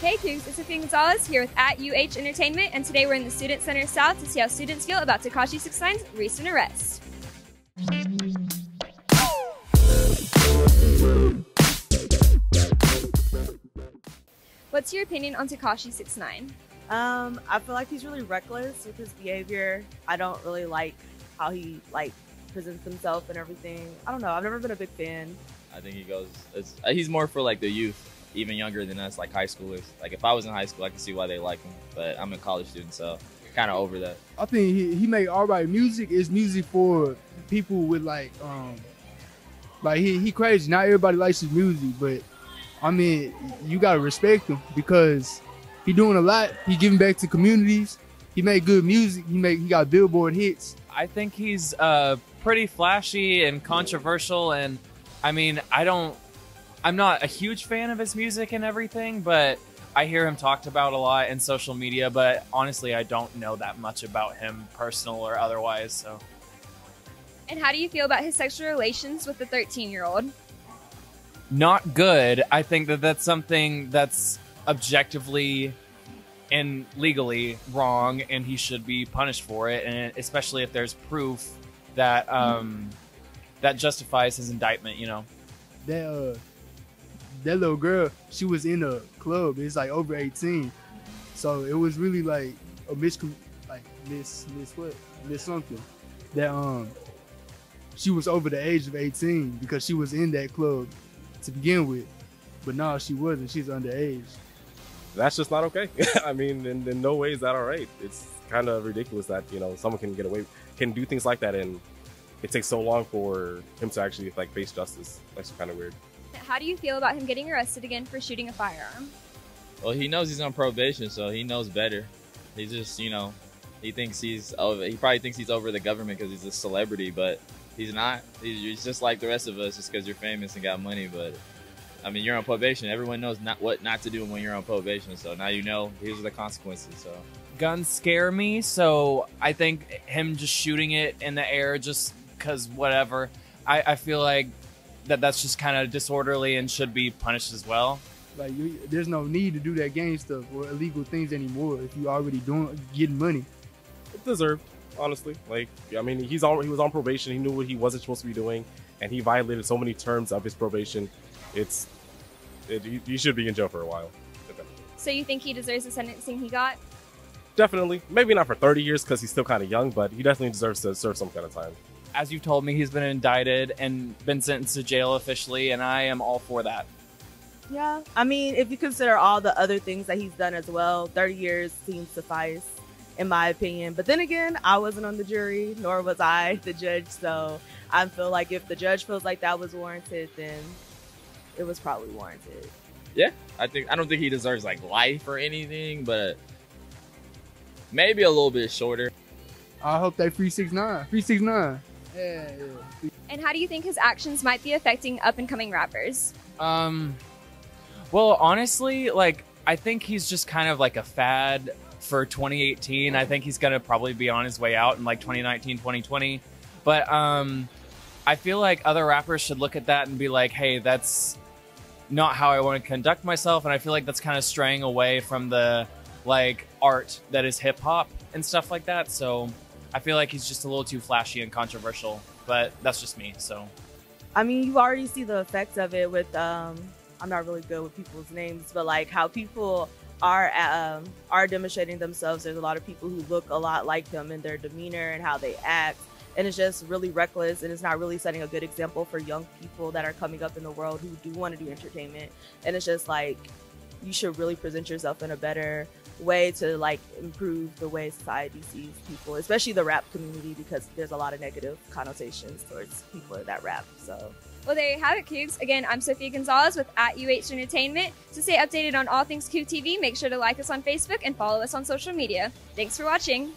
Hey Coogs, it's Sofia Gonzalez here with @UH Entertainment, and today we're in the Student Center South to see how students feel about Tekashi 6ix9ine's recent arrest. What's your opinion on Tekashi 6ix9ine? I feel like he's really reckless with his behavior. I don't really like how he presents himself and everything. I don't know. I've never been a big fan. I think he's more for like the youth, even younger than us, like high schoolers. Like if I was in high school, I can see why they like him, but I'm a college student, so kind of over that. I think he make all right music. It's music for people with like he crazy. Not everybody likes his music, but I mean you gotta respect him because he doing a lot. He giving back to communities. He make good music. He got Billboard hits. I think he's pretty flashy and controversial, and I mean I'm not a huge fan of his music and everything, but I hear him talked about a lot in social media, but honestly, I don't know that much about him, personal or otherwise, so. And how do you feel about his sexual relations with the 13-year-old? Not good. I think that's something that's objectively and legally wrong, and he should be punished for it, and especially if there's proof that that justifies his indictment, you know. That little girl, she was in a club. It's like over 18, so it was really like a miss something. That she was over the age of 18 because she was in that club to begin with, but no, she wasn't. She's underage. That's just not okay. I mean, in no way is that all right. It's kind of ridiculous that someone can do things like that, and it takes so long for him to actually face justice. That's kind of weird. How do you feel about him getting arrested again for shooting a firearm? Well, he knows he's on probation, so he knows better. He just, he thinks he probably thinks he's over the government because he's a celebrity, but he's not. He's just like the rest of us, just because you're famous and got money. But I mean, you're on probation. Everyone knows what not to do when you're on probation. So now you know. Here's the consequences. So guns scare me, so I think him just shooting it in the air just because whatever. I feel like that's just kind of disorderly and should be punished as well. Like there's no need to do that gang stuff or illegal things anymore if you already getting money. It deserved, honestly. I mean, he was on probation. He knew what he wasn't supposed to be doing, and he violated so many terms of his probation. He should be in jail for a while. So you think he deserves the sentencing he got? Definitely. Maybe not for 30 years because he's still kind of young, but he definitely deserves to serve some kind of time. As you've told me, he's been indicted and been sentenced to jail officially, and I am all for that. Yeah, I mean, if you consider all the other things that he's done as well, 30 years seems suffice, in my opinion. But then again, I wasn't on the jury, nor was I the judge, so I feel like if the judge feels like that was warranted, then it was probably warranted. Yeah, I don't think he deserves life or anything, but maybe a little bit shorter. I hope they free 6ix9ine. Free 6ix9ine. Yeah. And how do you think his actions might be affecting up-and-coming rappers? Well, honestly, I think he's just kind of like a fad for 2018. I think he's gonna probably be on his way out in 2019, 2020. But I feel like other rappers should look at that and be like, hey, that's not how I want to conduct myself. And I feel like that's kind of straying away from the art that is hip hop and stuff like that. So I feel like he's just a little too flashy and controversial, but that's just me, so. I mean, you already see the effects of it with, I'm not really good with people's names, but how people are demonstrating themselves. There's a lot of people who look a lot like him in their demeanor and how they act, and it's just really reckless, and it's not really setting a good example for young people that are coming up in the world who do want to do entertainment. And it's just you should really present yourself in a better way to improve the way society sees people, especially the rap community, because there's a lot of negative connotations towards people that rap. So well, there you have it, Coogs. Again, I'm Sofia Gonzalez with @UH Entertainment. To stay updated on all things Coog TV, make sure to like us on Facebook and follow us on social media. Thanks for watching.